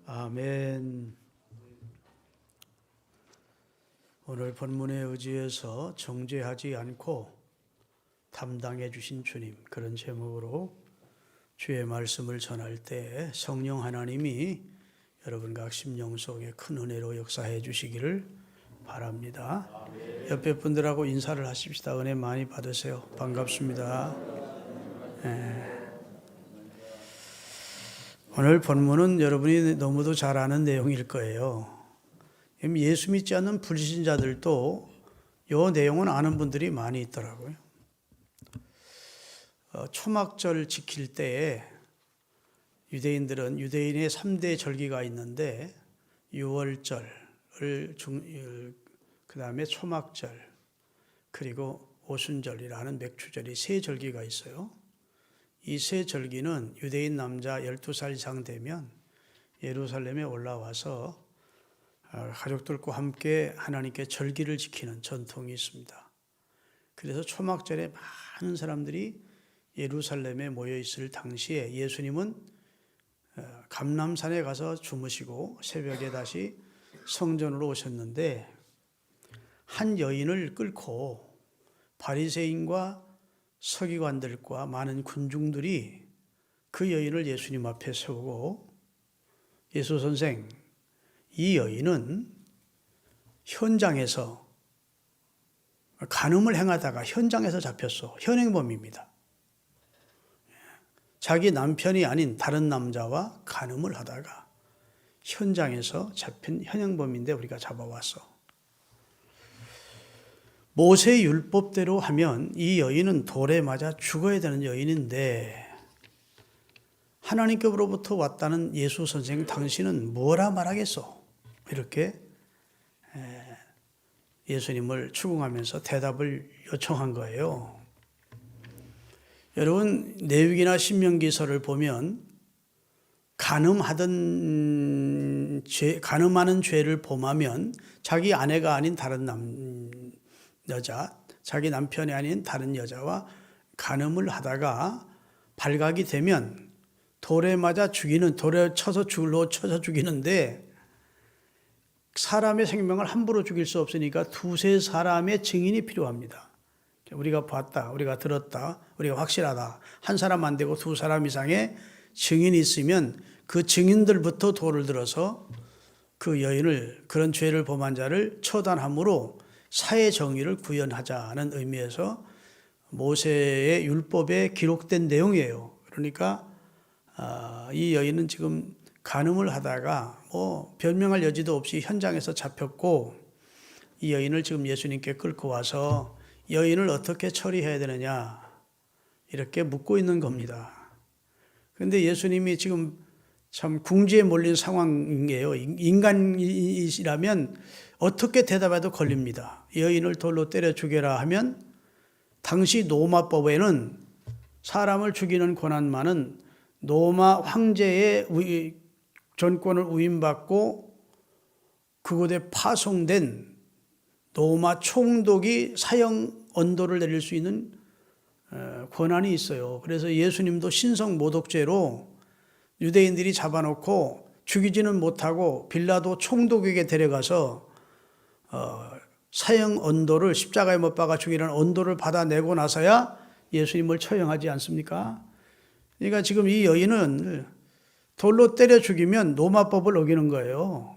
아멘. 오늘 본문에 의지해서 정죄하지 않고 담당해 주신 주님, 그런 제목으로 주의 말씀을 전할 때 성령 하나님이 여러분 각 심령 속에 큰 은혜로 역사해 주시기를 바랍니다. 옆에 분들하고 인사를 하십시다. 은혜 많이 받으세요. 반갑습니다. 오늘 본문은 여러분이 너무도 잘 아는 내용일 거예요. 예수 믿지 않는 불신자들도 이 내용은 아는 분들이 많이 있더라고요. 초막절 지킬 때에 유대인들은 유대인의 3대 절기가 있는데 유월절을 그 다음에 초막절 그리고 오순절이라는 맥주절이 세 절기가 있어요. 이 세 절기는 유대인 남자 12살 이상 되면 예루살렘에 올라와서 가족들과 함께 하나님께 절기를 지키는 전통이 있습니다. 그래서 초막절에 많은 사람들이 예루살렘에 모여 있을 당시에 예수님은 감람산에 가서 주무시고 새벽에 다시 성전으로 오셨는데 한 여인을 끌고 바리새인과 서기관들과 많은 군중들이 그 여인을 예수님 앞에 세우고 예수 선생, 이 여인은 현장에서 간음을 행하다가 현장에서 잡혔어. 현행범입니다. 자기 남편이 아닌 다른 남자와 간음을 하다가 현장에서 잡힌 현행범인데 우리가 잡아왔어. 모세 율법대로 하면 이 여인은 돌에 맞아 죽어야 되는 여인인데 하나님께로부터 왔다는 예수 선생, 당신은 뭐라 말하겠소? 이렇게 예수님을 추궁하면서 대답을 요청한 거예요. 여러분, 레위기나 신명기서를 보면 간음하는 죄를 범하면 자기 아내가 아닌 다른 여자, 자기 남편이 아닌 다른 여자와 간음을 하다가 발각이 되면 돌에 맞아 죽이는, 돌에 쳐서 죽이는데 사람의 생명을 함부로 죽일 수 없으니까 두세 사람의 증인이 필요합니다. 우리가 봤다, 우리가 들었다, 우리가 확실하다. 한 사람 안 되고 두 사람 이상의 증인이 있으면 그 증인들부터 돌을 들어서 그 여인을, 그런 죄를 범한 자를 처단함으로 사회 정의를 구현하자는 의미에서 모세의 율법에 기록된 내용이에요. 그러니까 이 여인은 지금 간음을 하다가 변명할 여지도 없이 현장에서 잡혔고 이 여인을 지금 예수님께 끌고 와서 여인을 어떻게 처리해야 되느냐 이렇게 묻고 있는 겁니다. 그런데 예수님이 지금 참 궁지에 몰린 상황이에요. 인간이라면 어떻게 대답해도 걸립니다. 여인을 돌로 때려 죽여라 하면 당시 로마법에는 사람을 죽이는 권한만은 로마 황제의 전권을 위임받고 그곳에 파송된 로마 총독이 사형 언도를 내릴 수 있는 권한이 있어요. 그래서 예수님도 신성모독죄로 유대인들이 잡아놓고 죽이지는 못하고 빌라도 총독에게 데려가서 사형 언도를, 십자가에 못 박아 죽이는 언도를 받아내고 나서야 예수님을 처형하지 않습니까? 그러니까 지금 이 여인은 돌로 때려 죽이면 로마법을 어기는 거예요.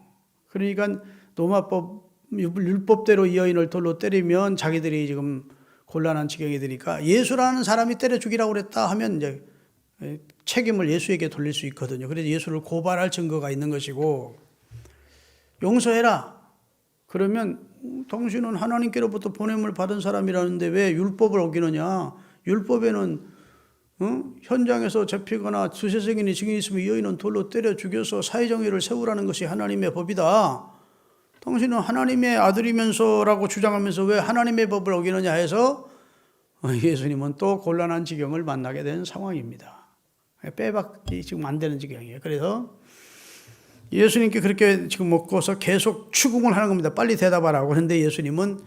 그러니까 로마법, 율법대로 이 여인을 돌로 때리면 자기들이 지금 곤란한 지경이 되니까 예수라는 사람이 때려 죽이라고 그랬다 하면 이제 책임을 예수에게 돌릴 수 있거든요. 그래서 예수를 고발할 증거가 있는 것이고, 용서해라. 그러면 당신은 하나님께로부터 보냄을 받은 사람이라는데 왜 율법을 어기느냐. 율법에는 현장에서 잡히거나 두세 증인이 있으면 이 여인은 돌로 때려 죽여서 사회정의를 세우라는 것이 하나님의 법이다. 당신은 하나님의 아들이면서라고 주장하면서 왜 하나님의 법을 어기느냐 해서 예수님은 또 곤란한 지경을 만나게 된 상황입니다. 빼박이 지금 안 되는 지경이에요. 그래서 예수님께 그렇게 지금 먹고서 계속 추궁을 하는 겁니다. 빨리 대답하라고. 그런데 예수님은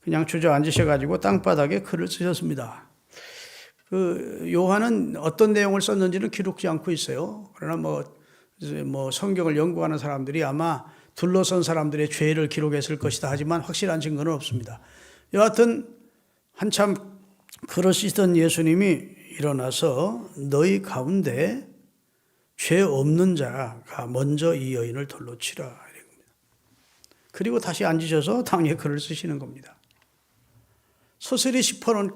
그냥 주저앉으셔가지고 땅바닥에 글을 쓰셨습니다. 그 요한은 어떤 내용을 썼는지는 기록지 않고 있어요. 그러나 뭐 성경을 연구하는 사람들이 아마 둘러선 사람들의 죄를 기록했을 것이다 하지만 확실한 증거는 없습니다. 여하튼 한참 그러시던 예수님이 일어나서 너희 가운데 죄 없는 자가 먼저 이 여인을 돌로 치라. 그리고 다시 앉으셔서 당에 글을 쓰시는 겁니다. 소설이 시퍼런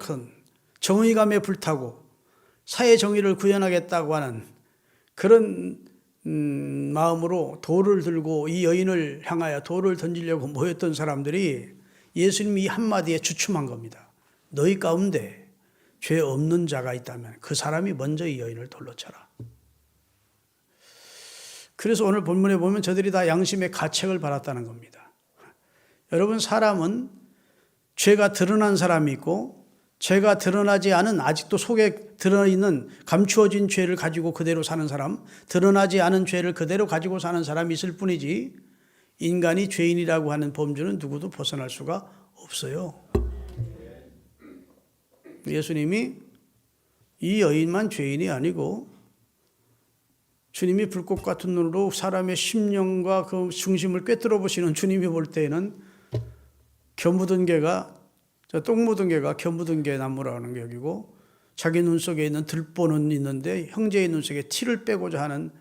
정의감에 불타고 사회 정의를 구현하겠다고 하는 그런 마음으로 돌을 들고 이 여인을 향하여 돌을 던지려고 모였던 사람들이 예수님이 이 한마디에 주춤한 겁니다. 너희 가운데 죄 없는 자가 있다면 그 사람이 먼저 이 여인을 돌로 쳐라. 그래서 오늘 본문에 보면 저들이 다 양심의 가책을 받았다는 겁니다. 여러분, 사람은 죄가 드러난 사람이 있고 죄가 드러나지 않은, 아직도 속에 드러있는 감추어진 죄를 가지고 그대로 사는 사람, 드러나지 않은 죄를 그대로 가지고 사는 사람이 있을 뿐이지 인간이 죄인이라고 하는 범주는 누구도 벗어날 수가 없어요. 예수님이 이 여인만 죄인이 아니고 주님이 불꽃 같은 눈으로 사람의 심령과 그 중심을 꿰뚫어 보시는 주님이 볼 때에는 겨 묻은 개가, 똥 묻은 개가 겨 묻은 개 나무라는 게 여기고, 자기 눈 속에 있는 들보는 있는데 형제의 눈 속에 티를 빼고자 하는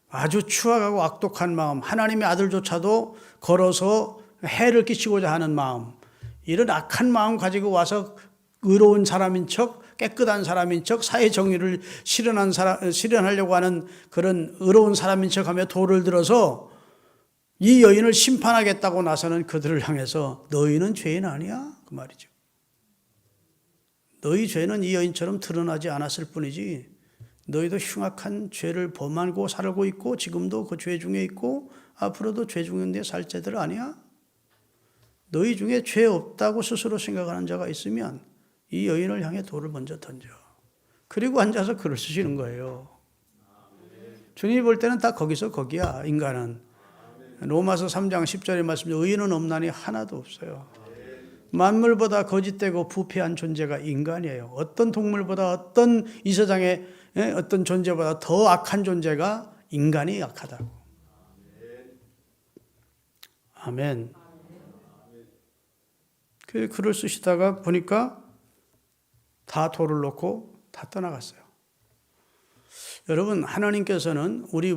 아주 추악하고 악독한 마음, 하나님의 아들조차도 걸어서 해를 끼치고자 하는 마음, 이런 악한 마음 가지고 와서 의로운 사람인 척, 깨끗한 사람인 척, 사회 정의를 실현하려고 하는 그런 의로운 사람인 척하며 돌을 들어서 이 여인을 심판하겠다고 나서는 그들을 향해서 너희는 죄인 아니야? 그 말이죠. 너희 죄는 이 여인처럼 드러나지 않았을 뿐이지 너희도 흉악한 죄를 범하고 살고 있고 지금도 그 죄 중에 있고 앞으로도 죄 중인데 살 자들 아니야? 너희 중에 죄 없다고 스스로 생각하는 자가 있으면 이 여인을 향해 돌을 먼저 던져. 그리고 앉아서 글을 쓰시는 거예요. 주님이 볼 때는 다 거기서 거기야, 인간은. 로마서 3장 10절의 말씀, 의인은 없나니 하나도 없어요. 만물보다 거짓되고 부패한 존재가 인간이에요. 어떤 동물보다 어떤 이 세상의 어떤 존재보다 더 악한 존재가 인간이 약하다고. 아멘. 그 글을 쓰시다가 보니까 다 돌을 놓고 다 떠나갔어요. 여러분, 하나님께서는 우리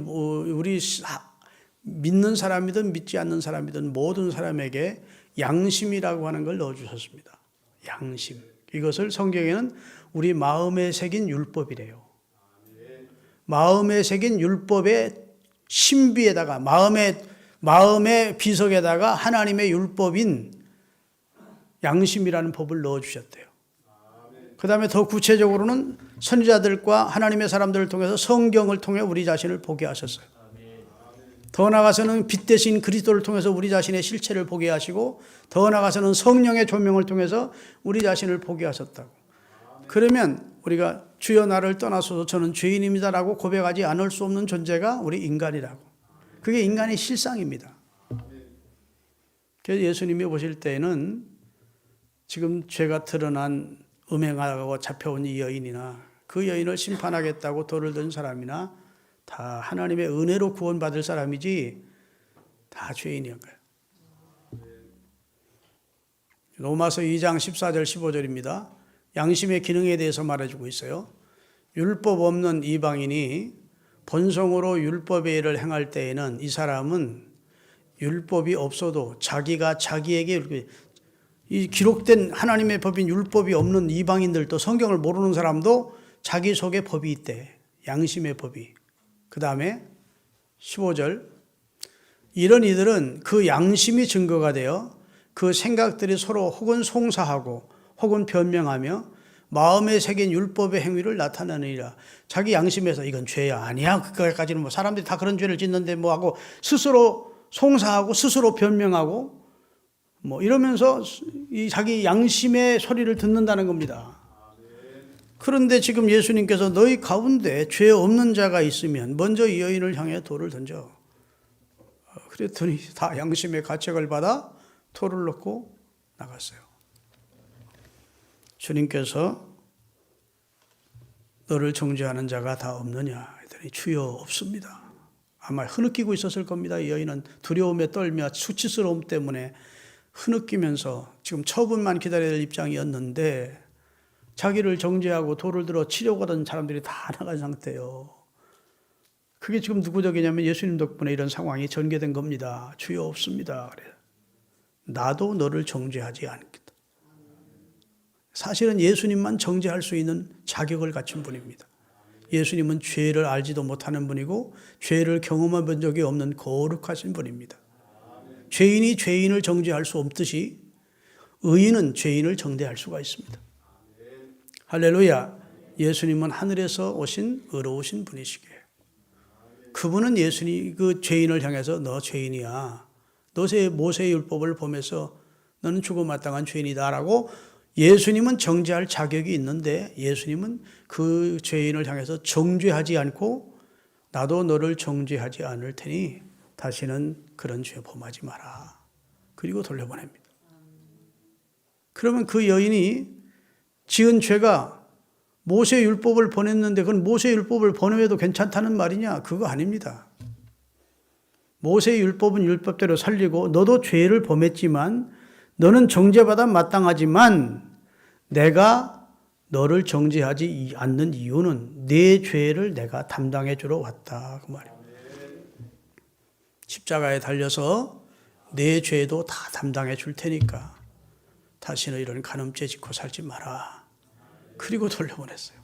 믿는 사람이든 믿지 않는 사람이든 모든 사람에게 양심이라고 하는 걸 넣어주셨습니다. 양심. 이것을 성경에는 우리 마음에 새긴 율법이래요. 마음에 새긴 율법의 신비에다가 마음의 비석에다가 하나님의 율법인 양심이라는 법을 넣어주셨대요. 그 다음에 더 구체적으로는 선지자들과 하나님의 사람들을 통해서 성경을 통해 우리 자신을 보게 하셨어요. 더 나아가서는 빛 대신 그리스도를 통해서 우리 자신의 실체를 보게 하시고, 더 나아가서는 성령의 조명을 통해서 우리 자신을 보게 하셨다고. 그러면 우리가 주여 나를 떠나소서 저는 죄인입니다라고 고백하지 않을 수 없는 존재가 우리 인간이라고. 그게 인간의 실상입니다. 그래서 예수님이 보실 때에는 지금 죄가 드러난 음행하고 잡혀온 이 여인이나 그 여인을 심판하겠다고 돌을 든 사람이나 다 하나님의 은혜로 구원받을 사람이지 다 죄인이었어요. 로마서 2장 14절 15절입니다. 양심의 기능에 대해서 말해주고 있어요. 율법 없는 이방인이 본성으로 율법의 일을 행할 때에는 이 사람은 율법이 없어도 자기가 자기에게, 이 기록된 하나님의 법인 율법이 없는 이방인들도, 성경을 모르는 사람도 자기 속에 법이 있대. 양심의 법이. 그 다음에 15절, 이런 이들은 그 양심이 증거가 되어 그 생각들이 서로 혹은 송사하고 혹은 변명하며 마음에 새긴 율법의 행위를 나타내느니라. 자기 양심에서 이건 죄야, 아니야, 그거까지는 뭐 사람들이 다 그런 죄를 짓는데 뭐 하고 스스로 송사하고 스스로 변명하고 뭐 이러면서 이 자기 양심의 소리를 듣는다는 겁니다. 그런데 지금 예수님께서 너희 가운데 죄 없는 자가 있으면 먼저 이 여인을 향해 돌을 던져. 그랬더니 다 양심의 가책을 받아 돌을 놓고 나갔어요. 주님께서 너를 정죄하는 자가 다 없느냐 했더니 주여 없습니다. 아마 흐느끼고 있었을 겁니다. 이 여인은 두려움에 떨며 수치스러움 때문에 흐느끼면서 지금 처분만 기다려야 될 입장이었는데 자기를 정죄하고 돌을 들어 치려고 하던 사람들이 다 나간 상태예요. 그게 지금 누구 덕이냐면 예수님 덕분에 이런 상황이 전개된 겁니다. 주여 없습니다. 그래요. 나도 너를 정죄하지 않겠다. 사실은 예수님만 정죄할 수 있는 자격을 갖춘 분입니다. 예수님은 죄를 알지도 못하는 분이고 죄를 경험해 본 적이 없는 거룩하신 분입니다. 죄인이 죄인을 정죄할 수 없듯이 의인은 죄인을 정죄할 수가 있습니다. 할렐루야. 예수님은 하늘에서 오신 의로우신 분이시기에 그분은 예수님 그 죄인을 향해서 너 죄인이야. 너 모세의 율법을 보면서 너는 죽음 마땅한 죄인이다라고 예수님은 정죄할 자격이 있는데 예수님은 그 죄인을 향해서 정죄하지 않고 나도 너를 정죄하지 않을 테니 다시는 그런 죄 범하지 마라. 그리고 돌려보냅니다. 그러면 그 여인이 지은 죄가 모세 율법을 보냈는데 그건 모세 율법을 보내도 괜찮다는 말이냐? 그거 아닙니다. 모세 율법은 율법대로 살리고 너도 죄를 범했지만 너는 정죄받아 마땅하지만 내가 너를 정죄하지 않는 이유는 내 죄를 내가 담당해 주러 왔다. 그 말이에요. 십자가에 달려서 내 죄도 다 담당해 줄 테니까 다시는 이런 간음죄 짓고 살지 마라. 그리고 돌려보냈어요.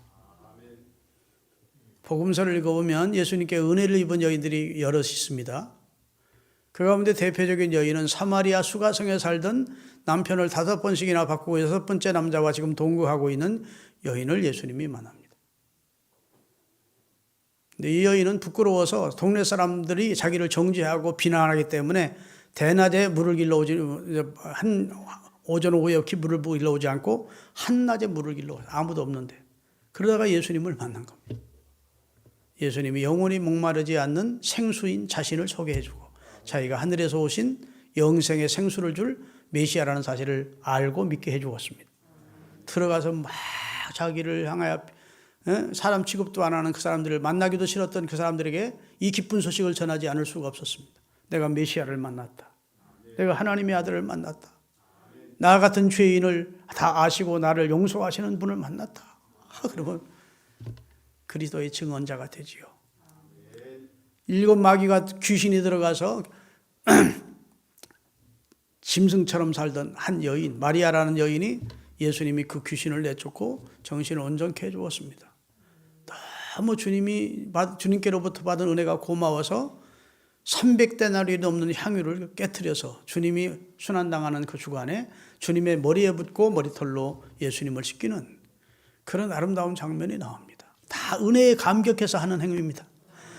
복음서를 읽어보면 예수님께 은혜를 입은 여인들이 여럿 있습니다. 그 가운데 대표적인 여인은 사마리아 수가성에 살던 남편을 5번씩이나 바꾸고 6번째 남자와 지금 동거하고 있는 여인을 예수님이 만납니다. 근데 이 여인은 부끄러워서 동네 사람들이 자기를 정죄하고 비난하기 때문에 대낮에 물을 길러오지 오전 오후에 물을 길러오지 않고 한낮에 물을 길러오지 아무도 없는데 그러다가 예수님을 만난 겁니다. 예수님이 영원히 목마르지 않는 생수인 자신을 소개해주고 자기가 하늘에서 오신 영생의 생수를 줄 메시아라는 사실을 알고 믿게 해주었습니다. 들어가서 막 자기를 향하여 사람 취급도 안 하는 그 사람들을 만나기도 싫었던 그 사람들에게 이 기쁜 소식을 전하지 않을 수가 없었습니다. 내가 메시아를 만났다. 내가 하나님의 아들을 만났다. 나 같은 죄인을 다 아시고 나를 용서하시는 분을 만났다. 그러면 그리스도의 증언자가 되지요. 7 마귀가 귀신이 들어가서 짐승처럼 살던 한 여인, 마리아라는 여인이 예수님이 그 귀신을 내쫓고 정신을 온전케 해주었습니다. 너무 주님께로부터 받은 은혜가 고마워서 300데나리온이 넘는 향유를 깨트려서 주님이 순환당하는 그 주간에 주님의 머리에 붓고 머리털로 예수님을 씻기는 그런 아름다운 장면이 나옵니다. 다 은혜에 감격해서 하는 행위입니다.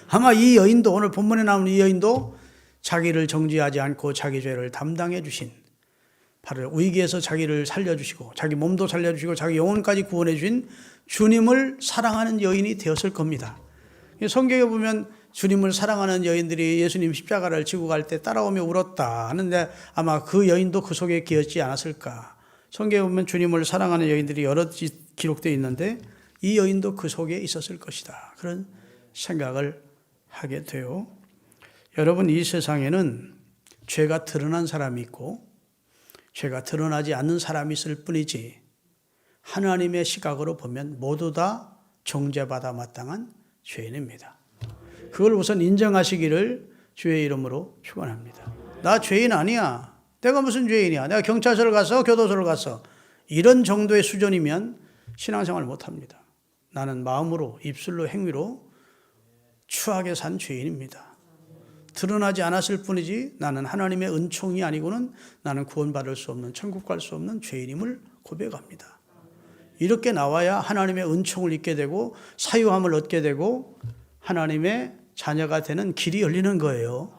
아마 이 여인도 오늘 본문에 나오는 이 여인도 자기를 정죄하지 않고 자기 죄를 담당해 주신 바로 위기에서 자기를 살려주시고 자기 몸도 살려주시고 자기 영혼까지 구원해 주신 주님을 사랑하는 여인이 되었을 겁니다. 성경에 보면 주님을 사랑하는 여인들이 예수님 십자가를 지고 갈 때 따라오며 울었다 하는데 아마 그 여인도 그 속에 끼었지 않았을까. 성경에 보면 주님을 사랑하는 여인들이 여러 기록되어 있는데 이 여인도 그 속에 있었을 것이다. 그런 생각을 하게 돼요. 여러분, 이 세상에는 죄가 드러난 사람이 있고 죄가 드러나지 않는 사람이 있을 뿐이지 하나님의 시각으로 보면 모두 다 정죄받아 마땅한 죄인입니다. 그걸 우선 인정하시기를 주의 이름으로 축원합니다. 나 죄인 아니야. 내가 무슨 죄인이야. 내가 경찰서를 가서 교도소를 가서 이런 정도의 수준이면 신앙생활 못합니다. 나는 마음으로 입술로 행위로 추하게 산 죄인입니다. 드러나지 않았을 뿐이지 나는 하나님의 은총이 아니고는 나는 구원받을 수 없는 천국 갈 수 없는 죄인임을 고백합니다. 이렇게 나와야 하나님의 은총을 잊게 되고 사유함을 얻게 되고 하나님의 자녀가 되는 길이 열리는 거예요.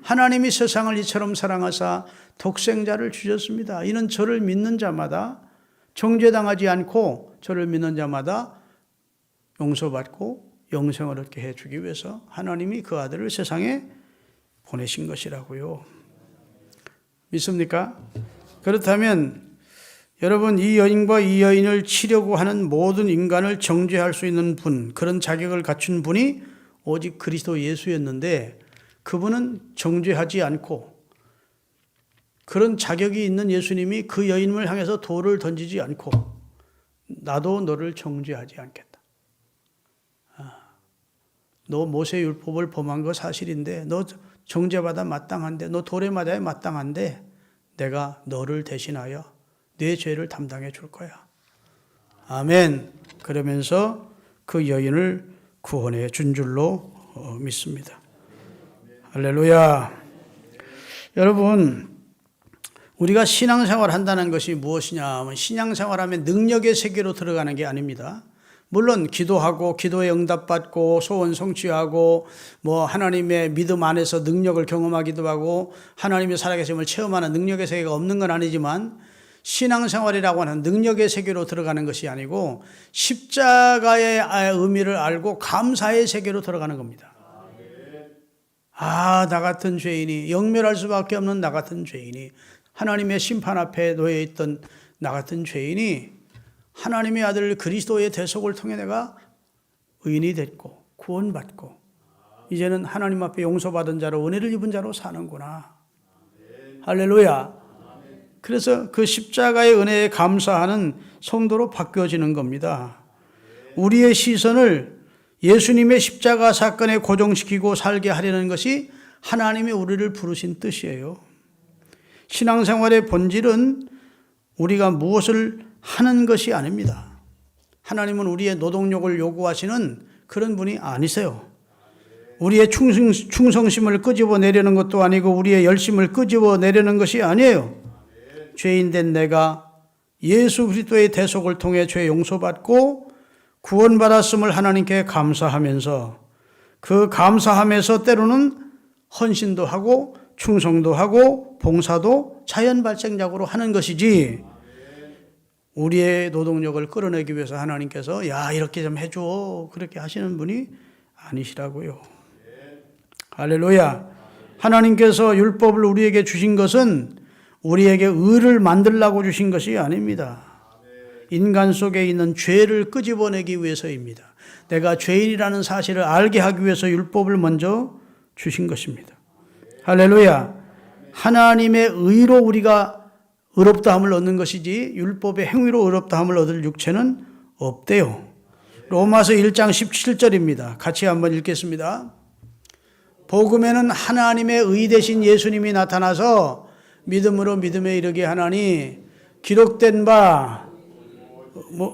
하나님이 세상을 이처럼 사랑하사 독생자를 주셨습니다. 이는 저를 믿는 자마다 정죄당하지 않고 저를 믿는 자마다 용서받고 영생을 얻게 해주기 위해서 하나님이 그 아들을 세상에 보내신 것이라고요. 믿습니까? 그렇다면 여러분, 이 여인과 이 여인을 치려고 하는 모든 인간을 정죄할 수 있는 분, 그런 자격을 갖춘 분이 오직 그리스도 예수였는데 그분은 정죄하지 않고 그런 자격이 있는 예수님이 그 여인을 향해서 돌을 던지지 않고 나도 너를 정죄하지 않겠다. 너 모세율법을 범한 거 사실인데 너 정죄받아 마땅한데 너 돌에 맞아야 마땅한데 내가 너를 대신하여 네 죄를 담당해 줄 거야. 아멘. 그러면서 그 여인을 구원해 준 줄로 믿습니다. 할렐루야. 여러분, 우리가 신앙생활 한다는 것이 무엇이냐 하면 신앙생활하면 능력의 세계로 들어가는 게 아닙니다. 물론 기도하고 기도에 응답받고 소원 성취하고 하나님의 믿음 안에서 능력을 경험하기도 하고 하나님의 살아계심을 체험하는 능력의 세계가 없는 건 아니지만 신앙생활이라고 하는 능력의 세계로 들어가는 것이 아니고 십자가의 의미를 알고 감사의 세계로 들어가는 겁니다. 나 같은 죄인이 영멸할 수밖에 없는 나 같은 죄인이 하나님의 심판 앞에 놓여 있던 나 같은 죄인이 하나님의 아들 그리스도의 대속을 통해 내가 의인이 됐고 구원받고 이제는 하나님 앞에 용서받은 자로 은혜를 입은 자로 사는구나. 할렐루야. 그래서 그 십자가의 은혜에 감사하는 성도로 바뀌어지는 겁니다. 우리의 시선을 예수님의 십자가 사건에 고정시키고 살게 하려는 것이 하나님이 우리를 부르신 뜻이에요. 신앙생활의 본질은 우리가 무엇을 하는 것이 아닙니다. 하나님은 우리의 노동력을 요구하시는 그런 분이 아니세요. 우리의 충성심을 끄집어내려는 것도 아니고 우리의 열심을 끄집어내려는 것이 아니에요. 죄인된 내가 예수 그리스도의 대속을 통해 죄 용서받고 구원받았음을 하나님께 감사하면서 그 감사함에서 때로는 헌신도 하고 충성도 하고 봉사도 자연 발생적으로 하는 것이지 우리의 노동력을 끌어내기 위해서 하나님께서 이렇게 좀 해줘 그렇게 하시는 분이 아니시라고요. 할렐루야. 하나님께서 율법을 우리에게 주신 것은 우리에게 의를 만들라고 주신 것이 아닙니다. 인간 속에 있는 죄를 끄집어내기 위해서입니다. 내가 죄인이라는 사실을 알게 하기 위해서 율법을 먼저 주신 것입니다. 할렐루야. 하나님의 의로 우리가 의롭다함을 얻는 것이지 율법의 행위로 의롭다함을 얻을 육체는 없대요. 로마서 1장 17절입니다. 같이 한번 읽겠습니다. 복음에는 하나님의 의 되신 예수님이 나타나서 믿음으로 믿음에 이르게 하나니 기록된 바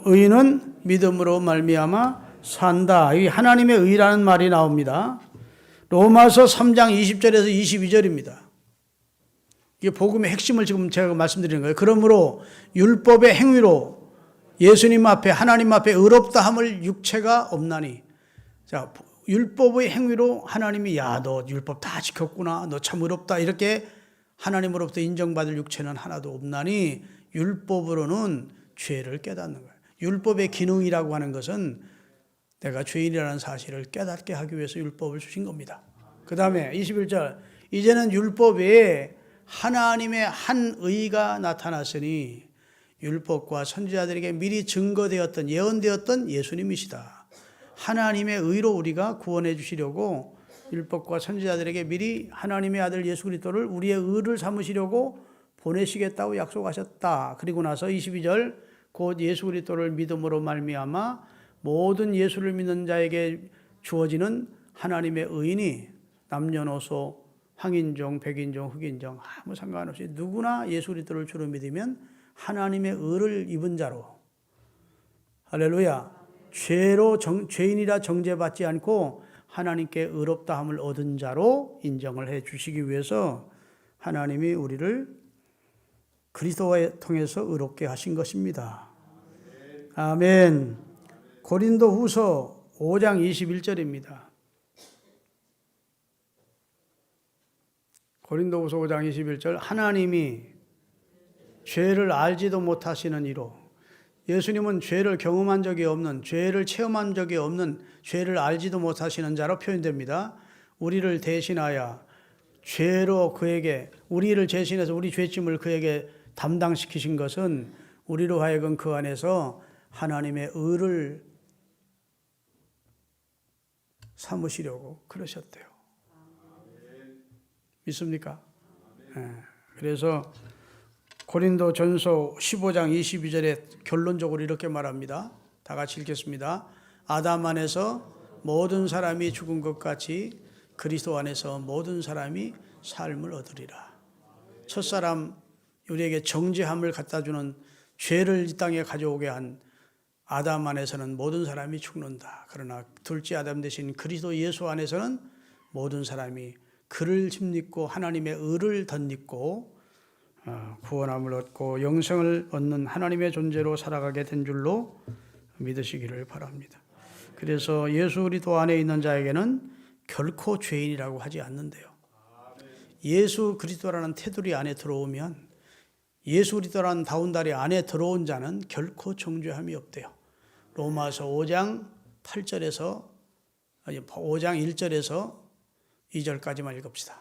의인은 믿음으로 말미암아 산다. 이 하나님의 의라는 말이 나옵니다. 로마서 3장 20절에서 22절입니다. 이게 복음의 핵심을 지금 제가 말씀드리는 거예요. 그러므로 율법의 행위로 예수님 앞에 하나님 앞에 의롭다함을 육체가 없나니. 자, 율법의 행위로 하나님이 너 율법 다 지켰구나. 너 참 의롭다. 이렇게 하나님으로부터 인정받을 육체는 하나도 없나니 율법으로는 죄를 깨닫는 거예요. 율법의 기능이라고 하는 것은 내가 죄인이라는 사실을 깨닫게 하기 위해서 율법을 주신 겁니다. 그 다음에 21절 이제는 율법에 하나님의 한 의가 나타났으니 율법과 선지자들에게 미리 증거되었던 예언되었던 예수님이시다. 하나님의 의로 우리가 구원해 주시려고 율법과 선지자들에게 미리 하나님의 아들 예수 그리스도를 우리의 의를 삼으시려고 보내시겠다고 약속하셨다. 그리고 나서 22절 곧 예수 그리스도를 믿음으로 말미암아 모든 예수를 믿는 자에게 주어지는 하나님의 의인이 남녀노소 황인종, 백인종, 흑인종 아무 상관없이 누구나 예수 그리스도를 주로 믿으면 하나님의 의를 입은 자로 할렐루야 죄인이라 정죄받지 않고 하나님께 의롭다함을 얻은 자로 인정을 해 주시기 위해서 하나님이 우리를 그리스도를 통해서 의롭게 하신 것입니다. 아멘. 고린도후서 5장 21절입니다. 고린도후서 5장 21절 하나님이 죄를 알지도 못하시는 이로 예수님은 죄를 경험한 적이 없는 죄를 체험한 적이 없는 죄를 알지도 못하시는 자로 표현됩니다. 우리를 대신하여 죄로 그에게 우리를 대신해서 우리 죄짐을 그에게 담당시키신 것은 우리로 하여금 그 안에서 하나님의 의를 삼으시려고 그러셨대요. 믿습니까? 그래서 고린도전서 15장 22절에 결론적으로 이렇게 말합니다. 다 같이 읽겠습니다. 아담 안에서 모든 사람이 죽은 것 같이 그리스도 안에서 모든 사람이 삶을 얻으리라. 첫사람 우리에게 정죄함을 갖다주는 죄를 이 땅에 가져오게 한 아담 안에서는 모든 사람이 죽는다. 그러나 둘째 아담 대신 그리스도 예수 안에서는 모든 사람이 그를 힘입고 하나님의 의를 덧입고 구원함을 얻고 영생을 얻는 하나님의 존재로 살아가게 된 줄로 믿으시기를 바랍니다. 그래서 예수 그리스도 안에 있는 자에게는 결코 죄인이라고 하지 않는데요. 예수 그리스도라는 테두리 안에 들어오면, 예수 그리스도라는 다운다리 안에 들어온 자는 결코 정죄함이 없대요. 로마서 5장 8절에서 5장 1절에서 2절까지만 읽읍시다.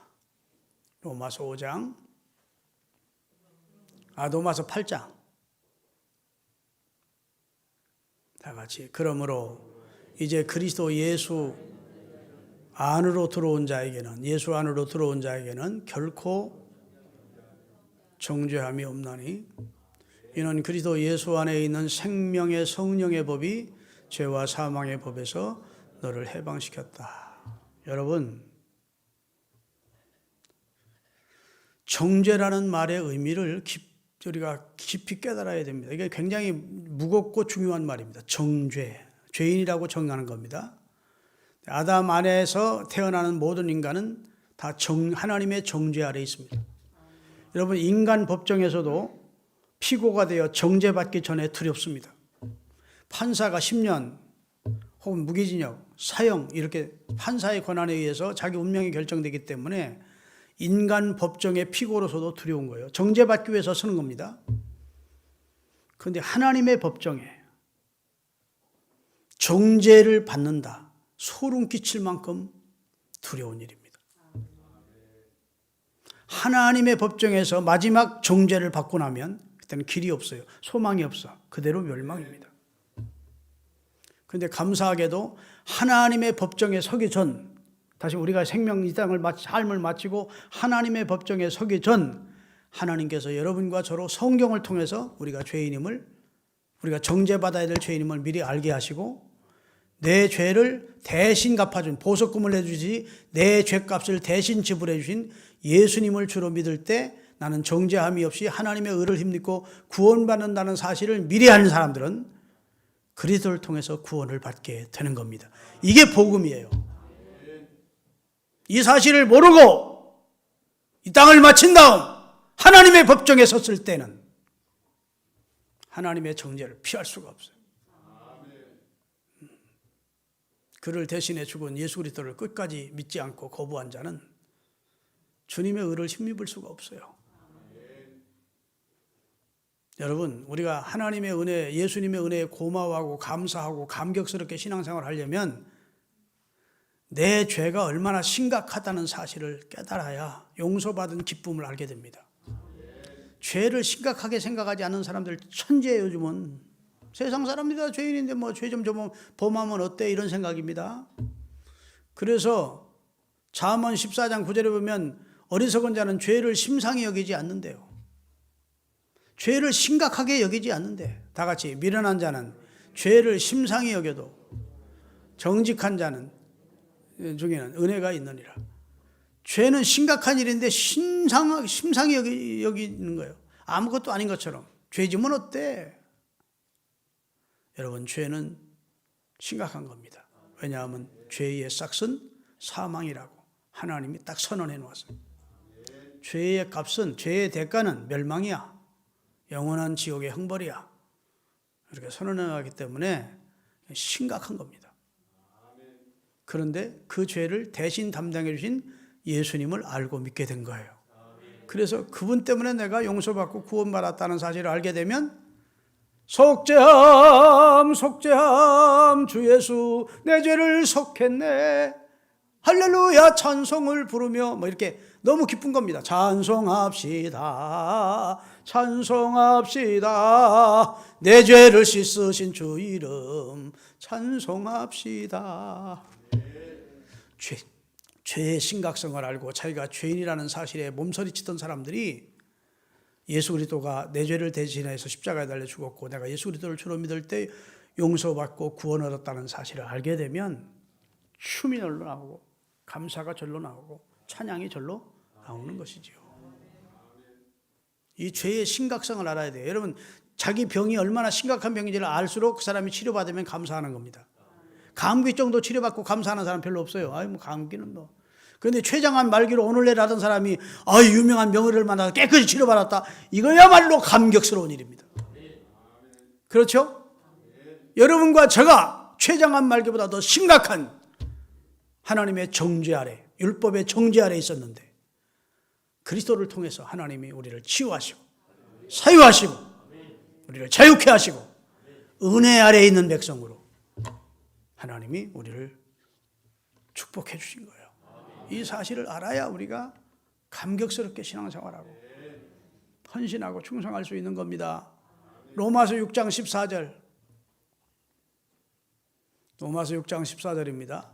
로마서 8장 다 같이. 그러므로 이제 그리스도 예수 안으로 들어온 자에게는, 예수 안으로 들어온 자에게는 결코 정죄함이 없나니 이는 그리스도 예수 안에 있는 생명의 성령의 법이 죄와 사망의 법에서 너를 해방시켰다. 여러분, 정죄라는 말의 의미를 우리가 깊이 깨달아야 됩니다. 이게 굉장히 무겁고 중요한 말입니다. 정죄, 죄인이라고 정의하는 겁니다. 아담 안에서 태어나는 모든 인간은 다 하나님의 정죄 아래 있습니다. 여러분, 인간 법정에서도 피고가 되어 정죄받기 전에 두렵습니다. 판사가 10년 혹은 무기징역, 사형 이렇게 판사의 권한에 의해서 자기 운명이 결정되기 때문에 인간 법정의 피고로서도 두려운 거예요. 정죄받기 위해서 서는 겁니다. 그런데 하나님의 법정에 정죄를 받는다, 소름 끼칠 만큼 두려운 일입니다. 하나님의 법정에서 마지막 정죄를 받고 나면 그때는 길이 없어요. 소망이 없어. 그대로 멸망입니다. 그런데 감사하게도 하나님의 법정에 서기 전, 다시 우리가 생명 이 땅을 삶을 마치고 하나님의 법정에 서기 전 하나님께서 여러분과 저로 성경을 통해서 우리가 죄인임을, 우리가 정죄받아야 될 죄인임을 미리 알게 하시고 내 죄를 대신 갚아준, 보석금을 내주지 내 죄값을 대신 지불해 주신 예수님을 주로 믿을 때 나는 정죄함이 없이 하나님의 의를 힘입고 구원받는다는 사실을 미리 아는 사람들은 그리스도를 통해서 구원을 받게 되는 겁니다. 이게 복음이에요. 이 사실을 모르고 이 땅을 마친 다음 하나님의 법정에 섰을 때는 하나님의 정죄를 피할 수가 없어요. 그를 대신해 죽은 예수 그리스도를 끝까지 믿지 않고 거부한 자는 주님의 의를 힘입을 수가 없어요. 여러분, 우리가 하나님의 은혜, 예수님의 은혜에 고마워하고 감사하고 감격스럽게 신앙생활을 하려면 내 죄가 얼마나 심각하다는 사실을 깨달아야 용서받은 기쁨을 알게 됩니다. 죄를 심각하게 생각하지 않는 사람들 천재예요. 요즘은 세상 사람들이 다 죄인인데 뭐 죄 좀 범하면 어때, 이런 생각입니다. 그래서 잠언 14장 9절에 보면 어리석은 자는 죄를 심상히 여기지 않는데요. 죄를 심각하게 여기지 않는데, 다 같이. 미련한 자는 죄를 심상히 여겨도 정직한 자는 중에는 은혜가 있느니라. 죄는 심각한 일인데 심상히 여기는 거예요. 아무것도 아닌 것처럼. 죄지면 어때? 여러분, 죄는 심각한 겁니다. 왜냐하면 죄의 싹은 사망이라고 하나님이 딱 선언해 놓았어요. 죄의 값은, 죄의 대가는 멸망이야. 영원한 지옥의 형벌이야. 이렇게 선언해 놨기 때문에 심각한 겁니다. 그런데 그 죄를 대신 담당해 주신 예수님을 알고 믿게 된 거예요. 그래서 그분 때문에 내가 용서받고 구원받았다는 사실을 알게 되면 속죄함 속죄함 주 예수 내 죄를 속했네 할렐루야 찬송을 부르며 뭐 이렇게 너무 기쁜 겁니다. 찬송합시다 찬송합시다 내 죄를 씻으신 주 이름 찬송합시다. 죄의 심각성을 알고 자기가 죄인이라는 사실에 몸서리치던 사람들이 예수 그리스도가 내 죄를 대신해서 십자가에 달려 죽었고 내가 예수 그리스도를 주로 믿을 때 용서받고 구원 얻었다는 사실을 알게 되면 춤이 절로 나오고 감사가 절로 나오고 찬양이 절로 나오는 것이지요. 이 죄의 심각성을 알아야 돼요. 여러분, 자기 병이 얼마나 심각한 병인지를 알수록 그 사람이 치료받으면 감사하는 겁니다. 감기 정도 치료받고 감사하는 사람 별로 없어요. 아이, 뭐 감기는 뭐. 그런데 췌장암 말기로 오늘 내일 하던 사람이 유명한 명의를 만나서 깨끗이 치료받았다. 이거야말로 감격스러운 일입니다. 그렇죠? 여러분과 제가 췌장암 말기보다 더 심각한 하나님의 정죄 아래, 율법의 정죄 아래 있었는데 그리스도를 통해서 하나님이 우리를 치유하시고 사유하시고 우리를 자유케 하시고 은혜 아래에 있는 백성으로 하나님이 우리를 축복해 주신 거예요. 이 사실을 알아야 우리가 감격스럽게 신앙생활하고 헌신하고 충성할 수 있는 겁니다. 로마서 6장 14절. 로마서 6장 14절입니다.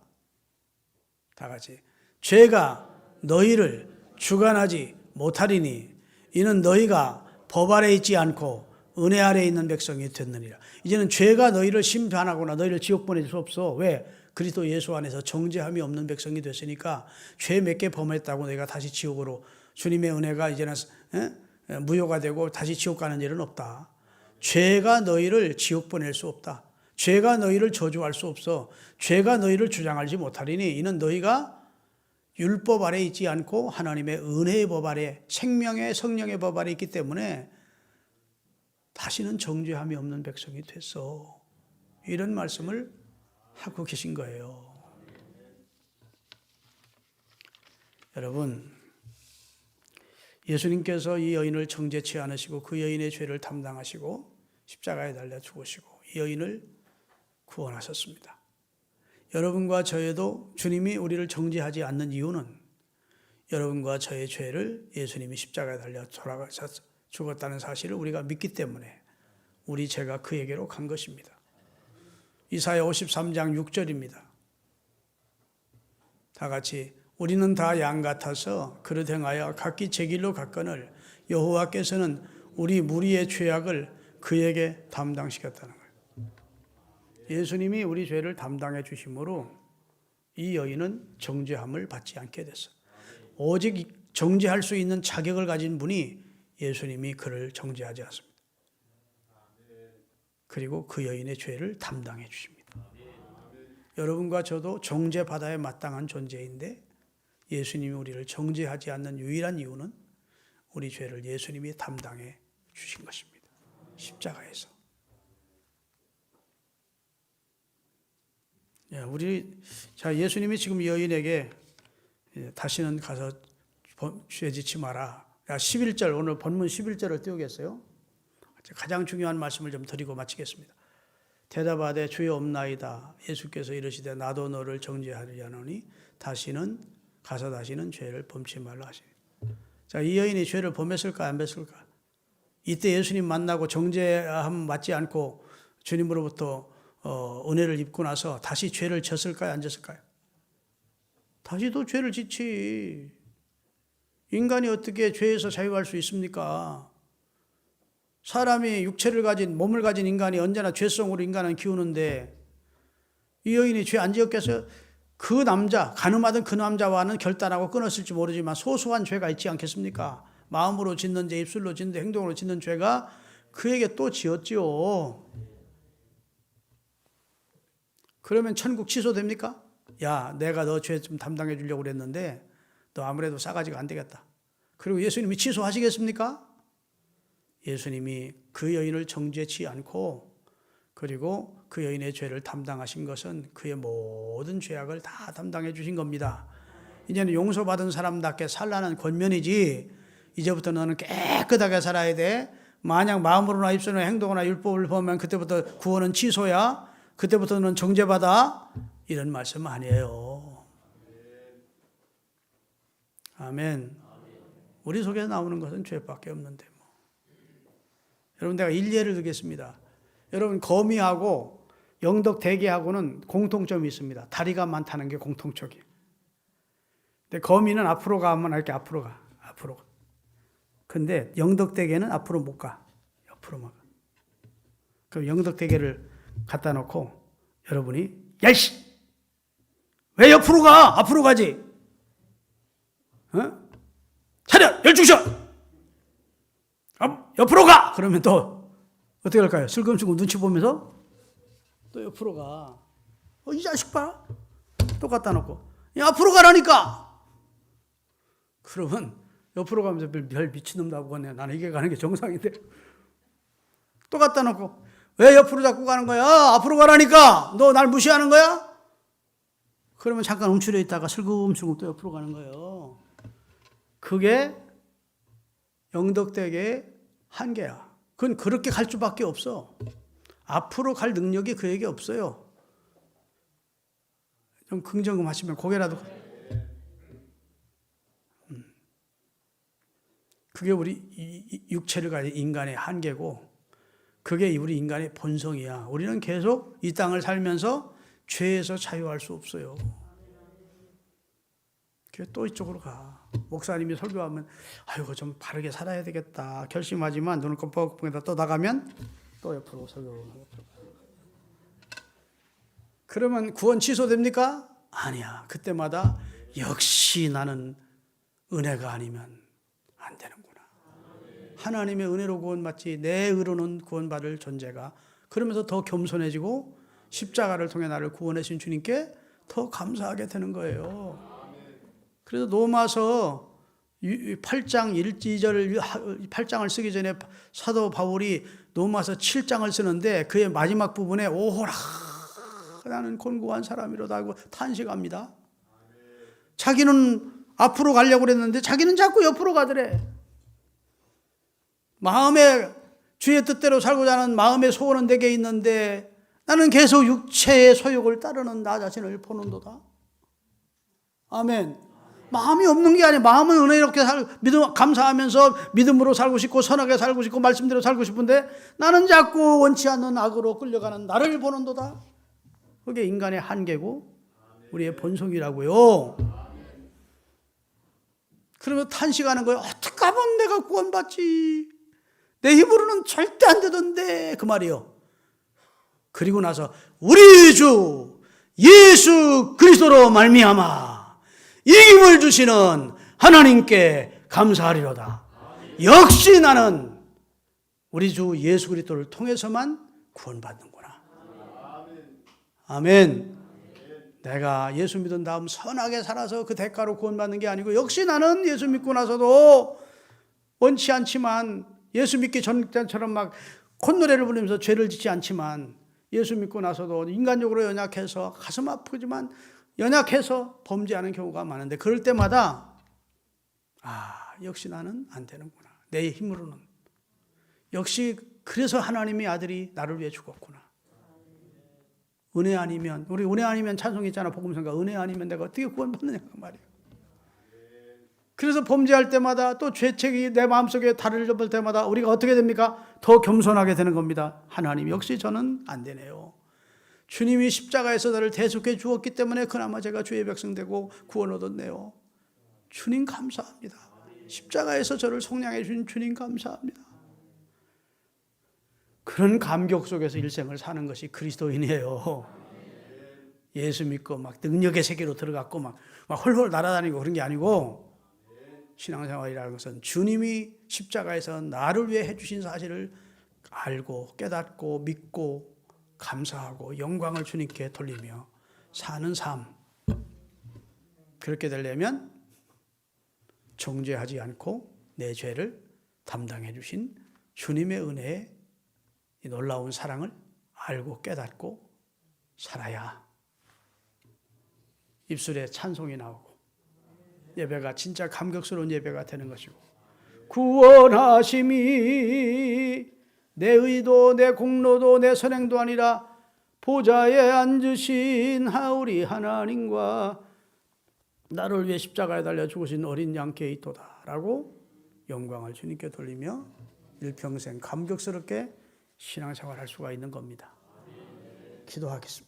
다 같이. 죄가 너희를 주관하지 못하리니 이는 너희가 법 아래 있지 않고 은혜 아래 있는 백성이 됐느니라. 이제는 죄가 너희를 심판하거나 너희를 지옥 보낼 수 없어. 왜? 그리스도 예수 안에서 정죄함이 없는 백성이 됐으니까 죄 몇 개 범했다고 너희가 다시 지옥으로 주님의 은혜가 이제는 무효가 되고 다시 지옥 가는 일은 없다. 죄가 너희를 지옥 보낼 수 없다. 죄가 너희를 저주할 수 없어. 죄가 너희를 주장하지 못하리니 이는 너희가 율법 아래 있지 않고 하나님의 은혜의 법 아래 생명의 성령의 법 아래 있기 때문에 다시는 정죄함이 없는 백성이 됐어. 이런 말씀을 하고 계신 거예요. 여러분, 예수님께서 이 여인을 정죄치 않으시고 그 여인의 죄를 담당하시고 십자가에 달려 죽으시고 이 여인을 구원하셨습니다. 여러분과 저에도 주님이 우리를 정죄하지 않는 이유는 여러분과 저의 죄를 예수님이 십자가에 달려 돌아가셔 죽었다는 사실을 우리가 믿기 때문에 우리 죄가 그에게로 간 것입니다. 이사야 53장 6절입니다. 다 같이 우리는 다 양 같아서 그릇 행하여 각기 제 길로 갔거늘 여호와께서는 우리 무리의 죄악을 그에게 담당시켰다는 거예요. 예수님이 우리 죄를 담당해 주심으로 이 여인은 정죄함을 받지 않게 됐어요. 오직 정죄할 수 있는 자격을 가진 분이 예수님이 그를 정죄하지 않습니다. 그리고 그 여인의 죄를 담당해 주십니다. 여러분과 저도 정죄 바다에 마땅한 존재인데 예수님이 우리를 정죄하지 않는 유일한 이유는 우리 죄를 예수님이 담당해 주신 것입니다. 십자가에서. 예수님이 지금 여인에게 다시는 가서 죄 짓지 마라. 11절, 오늘 본문 11절을 띄우겠어요? 가장 중요한 말씀을 좀 드리고 마치겠습니다. 대답하되 주여 없나이다. 예수께서 이르시되 나도 너를 정죄하리 하노니 다시는 죄를 범치 말라 하시니. 자, 이 여인이 죄를 범했을까 안 범했을까? 이때 예수님 만나고 정죄함 맞지 않고 주님으로부터 은혜를 입고 나서 다시 죄를 졌을까요 안 졌을까요? 다시 또 죄를 짓지. 인간이 어떻게 죄에서 자유할 수 있습니까? 사람이 육체를 가진 몸을 가진 인간이 언제나 죄성으로 인간은 키우는데 이 여인이 죄 안 지었겠어요? 그 남자, 가늠하던 그 남자와는 결단하고 끊었을지 모르지만 소소한 죄가 있지 않겠습니까? 마음으로 짓는 죄, 입술로 짓는 죄, 행동으로 짓는 죄가 그에게 또 지었지요. 그러면 천국 취소됩니까? 야, 내가 너 죄 좀 담당해 주려고 그랬는데 너 아무래도 싸가지가 안 되겠다. 그리고 예수님이 취소하시겠습니까? 예수님이 그 여인을 정죄치 않고 그리고 그 여인의 죄를 담당하신 것은 그의 모든 죄악을 다 담당해 주신 겁니다. 이제는 용서받은 사람답게 살라는 권면이지 이제부터 너는 깨끗하게 살아야 돼. 만약 마음으로나 입술로나 행동이나 율법을 보면 그때부터 구원은 취소야. 그때부터 너는 정죄받아. 이런 말씀 아니에요. 아멘. 우리 속에 나오는 것은 죄밖에 없는데 뭐. 여러분 내가 일례를 들겠습니다. 여러분 거미하고 영덕대게하고는 공통점이 있습니다. 다리가 많다는 게 공통적이에요. 근데 거미는 앞으로 가면 이렇게 앞으로 가. 앞으로 가. 근데 영덕대게는 앞으로 못 가. 옆으로만 가. 그럼 영덕대게를 갖다 놓고 여러분이 야이씨! 왜 옆으로 가? 앞으로 가지. 어? 차렷! 열중셔! 옆으로 가! 그러면 또 어떻게 할까요? 슬금슬금 눈치 보면서 또 옆으로 가. 이 자식 봐. 또 갖다 놓고 야, 앞으로 가라니까. 그러면 옆으로 가면서 별 미친놈다고 하네. 나는 이게 가는 게 정상인데. 또 갖다 놓고 왜 옆으로 자꾸 가는 거야? 앞으로 가라니까. 너 날 무시하는 거야? 그러면 잠깐 움츠려 있다가 슬금슬금 또 옆으로 가는 거예요. 그게 영덕대게의 한계야. 그건 그렇게 갈 수밖에 없어. 앞으로 갈 능력이 그에게 없어요. 좀 긍정금 하시면 고개라도. 그게 우리 육체를 가진 인간의 한계고 그게 우리 인간의 본성이야. 우리는 계속 이 땅을 살면서 죄에서 자유할 수 없어요. 또 이쪽으로 가. 목사님이 설교하면 아이고 좀 바르게 살아야 되겠다 결심하지만 눈을 껌뻑껌뻑에다 또 나가면 또 옆으로 설교하고. 그러면 구원 취소됩니까? 아니야. 그때마다 역시 나는 은혜가 아니면 안 되는구나. 하나님의 은혜로 구원받지 내 의로는 구원받을 존재가. 그러면서 더 겸손해지고 십자가를 통해 나를 구원해 주신 주님께 더 감사하게 되는 거예요. 그래서 로마서 8장 1절 8장을 쓰기 전에 사도 바울이 로마서 7장을 쓰는데 그의 마지막 부분에 오호라 나는 곤고한 사람이로다 하고 탄식합니다. 자기는 앞으로 가려고 그랬는데 자기는 자꾸 옆으로 가더래. 마음에 주의 뜻대로 살고자 하는 마음의 소원은 내게 있는데 나는 계속 육체의 소욕을 따르는 나 자신을 보는도다. 아멘. 마음이 없는 게 아니야. 마음은 은혜롭게 믿음 감사하면서 믿음으로 살고 싶고 선하게 살고 싶고 말씀대로 살고 싶은데 나는 자꾸 원치 않는 악으로 끌려가는 나를 보는도다. 그게 인간의 한계고 우리의 본성이라고요. 그러면 탄식하는 거예요. 어떻게 하면 내가 구원받지? 내 힘으로는 절대 안 되던데 그 말이요. 그리고 나서 우리 주 예수 그리스도로 말미암아 이 힘을 주시는 하나님께 감사하리로다. 역시 나는 우리 주 예수 그리스도를 통해서만 구원받는구나. 아멘. 내가 예수 믿은 다음 선하게 살아서 그 대가로 구원받는 게 아니고 역시 나는 예수 믿고 나서도 원치 않지만 예수 믿기 전처럼 막 콧노래를 부르면서 죄를 짓지 않지만 예수 믿고 나서도 인간적으로 연약해서 가슴 아프지만 연약해서 범죄하는 경우가 많은데 그럴 때마다 역시 나는 안 되는구나. 내 힘으로는. 역시 그래서 하나님의 아들이 나를 위해 죽었구나. 은혜 아니면 우리 은혜 아니면 찬송이 있잖아. 복음성가 은혜 아니면 내가 어떻게 구원받느냐 그 말이에요. 그래서 범죄할 때마다 또 죄책이 내 마음속에 달을 접을 때마다 우리가 어떻게 됩니까? 더 겸손하게 되는 겁니다. 하나님 역시 저는 안 되네요. 주님이 십자가에서 나를 대속해 주었기 때문에 그나마 제가 주의 백성 되고 구원 얻었네요. 주님 감사합니다. 십자가에서 저를 속량해 주신 주님 감사합니다. 그런 감격 속에서 일생을 사는 것이 그리스도인이에요. 예수 믿고 막 능력의 세계로 들어갔고 막 헐헐 날아다니고 그런 게 아니고 신앙생활이라는 것은 주님이 십자가에서 나를 위해 해주신 사실을 알고 깨닫고 믿고 감사하고 영광을 주님께 돌리며 사는 삶. 그렇게 되려면 정죄하지 않고 내 죄를 담당해 주신 주님의 은혜의 이 놀라운 사랑을 알고 깨닫고 살아야 입술에 찬송이 나오고 예배가 진짜 감격스러운 예배가 되는 것이고 구원하심이 내 의도 내 공로도 내 선행도 아니라 보좌에 앉으신 우리 하나님과 나를 위해 십자가에 달려 죽으신 어린 양께 있도다 라고 영광을 주님께 돌리며 일평생 감격스럽게 신앙생활할 수가 있는 겁니다. 기도하겠습니다.